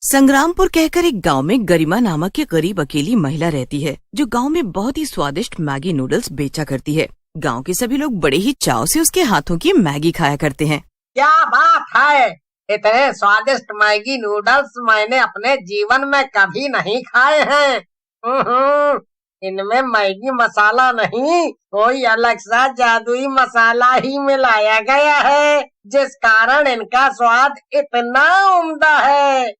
संग्रामपुर कहकर एक गांव में गरिमा नामक एक गरीब अकेली महिला रहती है, जो गांव में बहुत ही स्वादिष्ट मैगी नूडल्स बेचा करती है। गांव के सभी लोग बड़े ही चाव से उसके हाथों की मैगी खाया करते हैं। क्या बात है, इतने स्वादिष्ट मैगी नूडल्स मैंने अपने जीवन में कभी नहीं खाए हैं। इनमें मैगी मसाला नहीं, कोई अलग सा जादुई मसाला ही मिलाया गया है, जिस कारण इनका स्वाद इतना उम्दा है।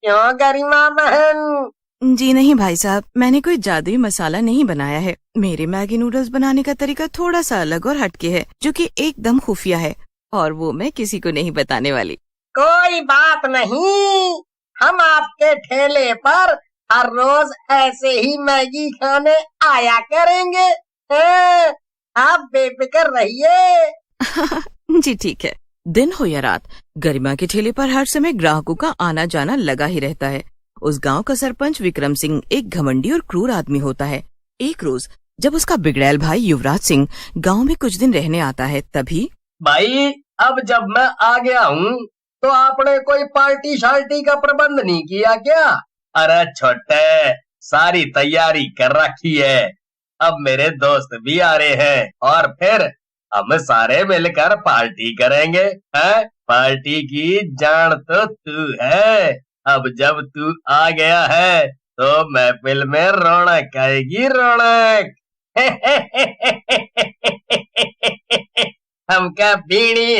क्यों गरिमा बहन? जी नहीं भाई साहब, मैंने कोई जादुई मसाला नहीं बनाया है। मेरे मैगी नूडल्स बनाने का तरीका थोड़ा सा अलग और हटके है, जो कि एकदम खुफिया है, और वो मैं किसी को नहीं बताने वाली। कोई बात नहीं, हम आपके ठेले पर हर रोज ऐसे ही मैगी खाने आया करेंगे। आप बेफिक्र रहिए। जी ठीक है। दिन हो या रात, गरिमा के ठेले पर हर समय ग्राहकों का आना जाना लगा ही रहता है। उस गांव का सरपंच विक्रम सिंह एक घमंडी और क्रूर आदमी होता है। एक रोज जब उसका बिगड़ैल भाई युवराज सिंह गांव में कुछ दिन रहने आता है, तभी भाई अब जब मैं आ गया हूँ तो आपने कोई पार्टी शार्टी का प्रबंध नहीं किया क्या? अरे छोटे, सारी तैयारी कर रखी है। अब मेरे दोस्त भी आ रहे हैं और फिर हम सारे मिलकर पार्टी करेंगे। हैं? पार्टी की जान तो तू है। अब जब तू आ गया है तो महफिल में रौनक आएगी, रौनक। हमका पीणी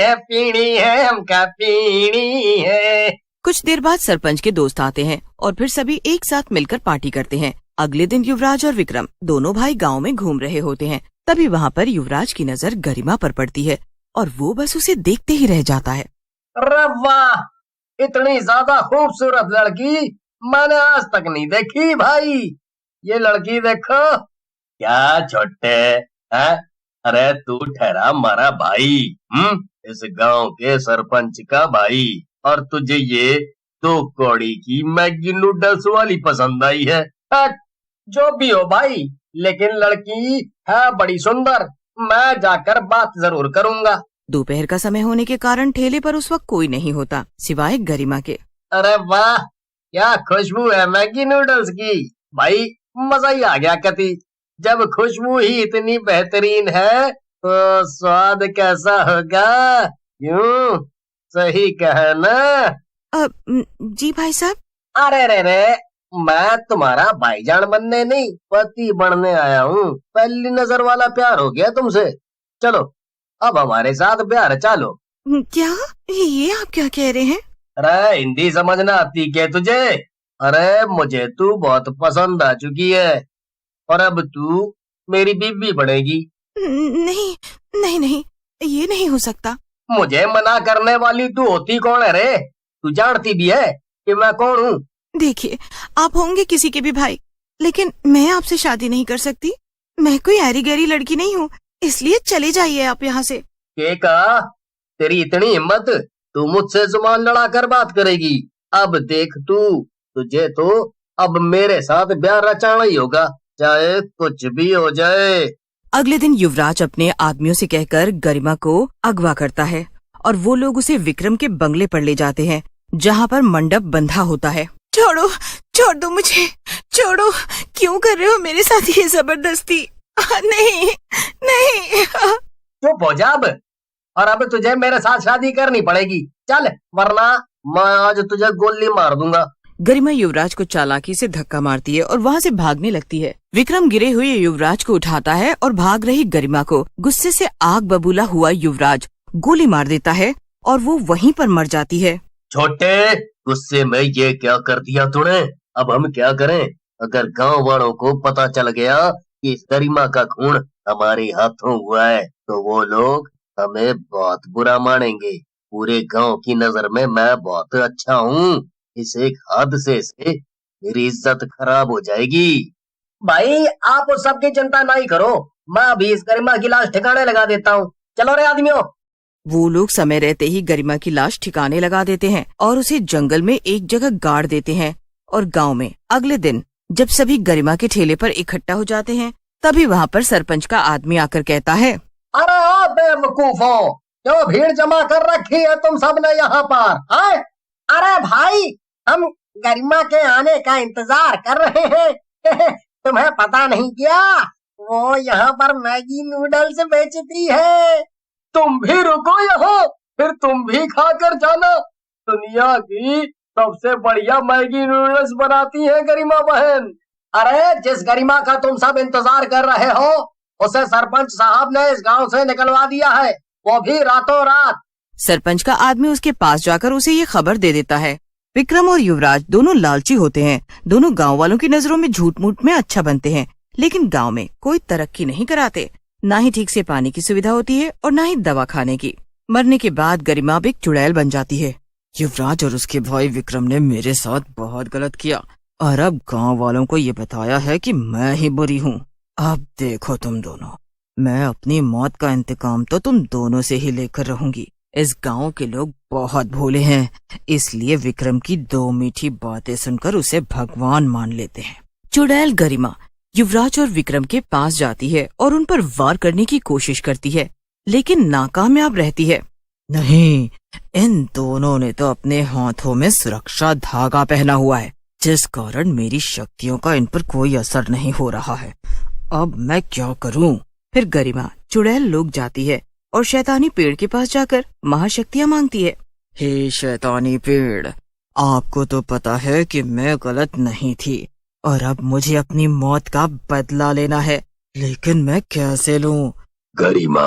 है, हमका पीणी है। कुछ देर बाद सरपंच के दोस्त आते हैं और फिर सभी एक साथ मिलकर पार्टी करते हैं। अगले दिन युवराज और विक्रम दोनों भाई गांव में घूम रहे होते हैं। तभी वहाँ पर युवराज की नजर गरिमा पर पड़ती है और वो बस उसे देखते ही रह जाता है। अरे वाह, इतनी ज्यादा खूबसूरत लड़की मैंने आज तक नहीं देखी भाई। ये लड़की देखो। क्या छोटे है? अरे तू ठहरा हमारा भाई, इस गांव के सरपंच का भाई, और तुझे ये 2 कौड़ी की मैगी नूडल्स वाली पसंद आई है। जो भी हो भाई, लेकिन लड़की है बड़ी सुंदर। मैं जाकर बात जरूर करूंगा। दोपहर का समय होने के कारण ठेले पर उस वक्त कोई नहीं होता सिवाय गरिमा के। अरे वाह, क्या खुशबू है मैगी नूडल्स की। भाई मजा ही आ गया कती। जब खुशबू ही इतनी बेहतरीन है तो स्वाद कैसा होगा? यूं सही कहा ना? जी भाई साहब। अरे रे, मैं तुम्हारा भाईजान बनने नहीं, पति बनने आया हूँ। पहली नजर वाला प्यार हो गया तुमसे। चलो अब हमारे साथ प्यार चालो। क्या? ये आप क्या कह रहे हैं? अरे हिंदी समझना आती क्या तुझे? अरे मुझे तू बहुत पसंद आ चुकी है और अब तू मेरी बीवी बनेगी। नहीं नहीं नहीं, ये नहीं हो सकता। मुझे मना करने वाली तू होती कौन है रे? तू जानती भी है कि मैं कौन हूँ? देखिए, आप होंगे किसी के भी भाई, लेकिन मैं आपसे शादी नहीं कर सकती। मैं कोई ऐरी गैरी लड़की नहीं हूँ, इसलिए चले जाइए आप यहाँ से। के कहा? तेरी इतनी हिम्मत, तू मुझसे जुबान लड़ाकर बात करेगी? अब देख तुझे तो अब मेरे साथ ब्याह रचाना ही होगा, चाहे कुछ भी हो जाए। अगले दिन युवराज अपने आदमियों से कहकर गरिमा को अगवा करता है और वो लोग उसे विक्रम के बंगले पर ले जाते हैं, जहाँ पर मंडप बंधा होता है। छोड़ दो मुझे, छोड़ो। क्यों कर रहे हो मेरे साथ ये जबरदस्ती? नहीं नहीं। चुप हो जा अब, और अब तुझे मेरे साथ शादी करनी पड़ेगी। चल, वरना मैं आज तुझे गोली मार दूंगा। गरिमा युवराज को चालाकी से धक्का मारती है और वहाँ से भागने लगती है। विक्रम गिरे हुए युवराज को उठाता है और भाग रही गरिमा को गुस्से से आग बबूला हुआ युवराज गोली मार देता है और वो वहीं पर मर जाती है। छोटे, गुस्से में ये क्या कर दिया तूने? अब हम क्या करें? अगर गांव वालों को पता चल गया कि इस गरिमा का खून हमारे हाथों हुआ है तो वो लोग हमें बहुत बुरा मानेंगे। पूरे गांव की नजर में मैं बहुत अच्छा हूँ। इस एक हादसे से मेरी इज्जत खराब हो जाएगी। भाई आप उस सब की चिंता नहीं करो, मैं अभी इस गरिमा की लाश ठिकाने लगा देता हूँ। चलो रे आदमियों। वो लोग समय रहते ही गरिमा की लाश ठिकाने लगा देते हैं और उसे जंगल में एक जगह गाड़ देते हैं। और गांव में अगले दिन जब सभी गरिमा के ठेले पर इकट्ठा हो जाते हैं, तभी वहाँ पर सरपंच का आदमी आकर कहता है, अरे बेवकूफों, क्यों भीड़ जमा कर रखी है तुम सब ने यहाँ पर? अरे भाई, हम गरिमा के आने का इंतजार कर रहे हैं। तुम्हें पता नहीं क्या, वो यहाँ पर मैगी नूडल्स बेचती है। तुम भी रुको यहाँ, फिर तुम भी खाकर जाना। दुनिया की सबसे बढ़िया मैगी नूडल्स बनाती है गरिमा बहन। अरे जिस गरिमा का तुम सब इंतजार कर रहे हो, उसे सरपंच साहब ने इस गांव से निकलवा दिया है, वो भी रातों रात। सरपंच का आदमी उसके पास जाकर उसे ये खबर दे देता है। विक्रम और युवराज दोनों लालची होते हैं। दोनों गांव वालों की नजरों में झूठ मूठ में अच्छा बनते हैं, लेकिन गांव में कोई तरक्की नहीं कराते। ना ही ठीक से पानी की सुविधा होती है और ना ही दवा खाने की। मरने के बाद गरिमा अब एक चुड़ैल बन जाती है। युवराज और उसके भाई विक्रम ने मेरे साथ बहुत गलत किया और अब गांव वालों को ये बताया है कि मैं ही बुरी हूँ। अब देखो तुम दोनों, मैं अपनी मौत का इंतकाम तो तुम दोनों से ही लेकर रहूंगी। इस गांव के लोग बहुत भोले हैं, इसलिए विक्रम की 2 मीठी बातें सुनकर उसे भगवान मान लेते हैं। चुड़ैल गरिमा युवराज और विक्रम के पास जाती है और उन पर वार करने की कोशिश करती है, लेकिन नाकामयाब रहती है। नहीं, इन दोनों ने तो अपने हाथों में सुरक्षा धागा पहना हुआ है, जिस कारण मेरी शक्तियों का इन पर कोई असर नहीं हो रहा है। अब मैं क्या करूं? फिर गरिमा चुड़ैल लोग जाती है और शैतानी पेड़ के पास जाकर महाशक्तियां मांगती है। हे शैतानी पेड़, आपको तो पता है कि मैं गलत नहीं थी और अब मुझे अपनी मौत का बदला लेना है, लेकिन मैं कैसे लूं? गरिमा,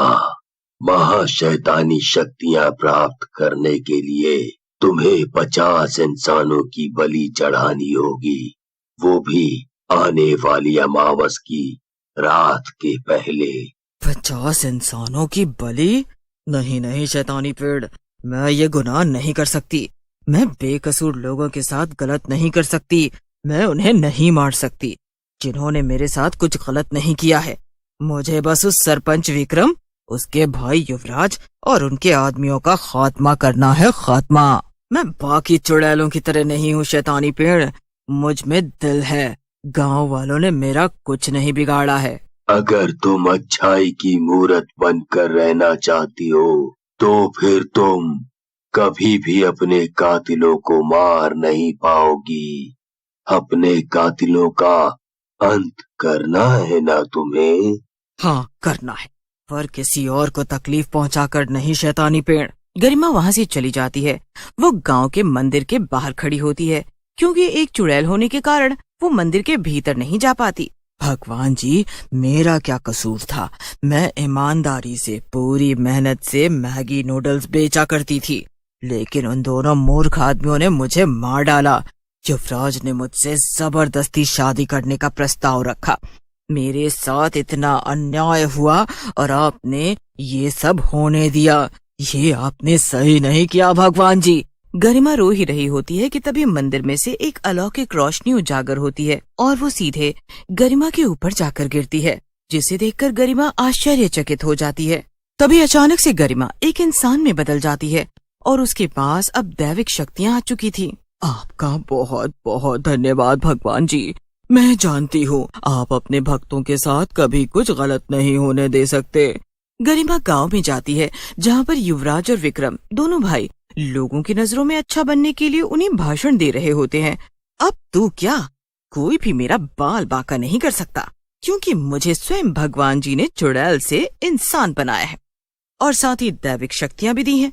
महाशैतानी शक्तियां प्राप्त करने के लिए तुम्हें 50 इंसानों की बलि चढ़ानी होगी, वो भी आने वाली अमावस की रात के पहले। 50 इंसानों की बलि? नहीं नहीं शैतानी पेड़, मैं ये गुनाह नहीं कर सकती। मैं बेकसूर लोगों के साथ गलत नहीं कर सकती। मैं उन्हें नहीं मार सकती जिन्होंने मेरे साथ कुछ गलत नहीं किया है। मुझे बस उस सरपंच विक्रम, उसके भाई युवराज और उनके आदमियों का खात्मा करना है, खात्मा। मैं बाकी चुड़ैलों की तरह नहीं हूँ शैतानी पेड़, मुझ में दिल है। गांव वालों ने मेरा कुछ नहीं बिगाड़ा है। अगर तुम अच्छाई की मूरत बनकर रहना चाहती हो तो फिर तुम कभी भी अपने कातिलों को मार नहीं पाओगी। अपने कातिलों का अंत करना है ना तुम्हें? हाँ करना है, पर किसी और को तकलीफ पहुंचाकर नहीं शैतानी पेड़। गरिमा वहाँ से चली जाती है। वो गांव के मंदिर के बाहर खड़ी होती है, क्योंकि एक चुड़ैल होने के कारण वो मंदिर के भीतर नहीं जा पाती। भगवान जी, मेरा क्या कसूर था? मैं ईमानदारी से पूरी मेहनत से मैगी नूडल्स बेचा करती थी, लेकिन उन दोनों मूर्ख आदमियों ने मुझे मार डाला। युवराज ने मुझसे जबरदस्ती शादी करने का प्रस्ताव रखा। मेरे साथ इतना अन्याय हुआ और आपने ये सब होने दिया। ये आपने सही नहीं किया भगवान जी। गरिमा रो ही रही होती है कि तभी मंदिर में से एक अलौकिक रोशनी उजागर होती है और वो सीधे गरिमा के ऊपर जाकर गिरती है, जिसे देखकर गरिमा आश्चर्यचकित हो जाती है। तभी अचानक से गरिमा एक इंसान में बदल जाती है और उसके पास अब दैविक शक्तियां आ चुकी थी। आपका बहुत बहुत धन्यवाद भगवान जी। मैं जानती हूँ आप अपने भक्तों के साथ कभी कुछ गलत नहीं होने दे सकते। गरिमा गांव में जाती है, जहाँ पर युवराज और विक्रम दोनों भाई लोगों की नजरों में अच्छा बनने के लिए उन्हें भाषण दे रहे होते हैं। अब तू क्या, कोई भी मेरा बाल बांका नहीं कर सकता, क्योंकि मुझे स्वयं भगवान जी ने चुड़ैल से इंसान बनाया है और साथ ही दैविक शक्तियां भी दी हैं।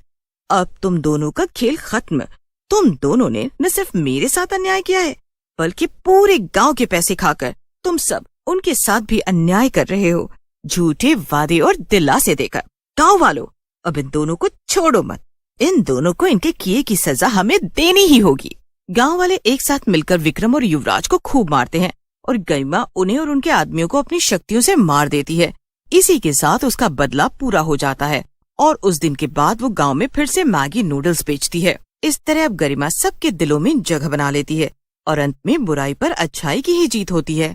अब तुम दोनों का खेल खत्म। तुम दोनों ने न सिर्फ मेरे साथ अन्याय किया है, बल्कि पूरे गांव के पैसे खाकर तुम सब उनके साथ भी अन्याय कर रहे हो, झूठे वादे और दिलासे देकर। गांव वालों, अब इन दोनों को छोड़ो मत। इन दोनों को इनके किए की सजा हमें देनी ही होगी। गांव वाले एक साथ मिलकर विक्रम और युवराज को खूब मारते हैं और गरिमा उन्हें और उनके आदमियों को अपनी शक्तियों से मार देती है। इसी के साथ उसका बदला पूरा हो जाता है और उस दिन के बाद वो गांव में फिर से मैगी नूडल्स बेचती है। इस तरह अब गरिमा सबके दिलों में जगह बना लेती है और अंत में बुराई पर अच्छाई की ही जीत होती है।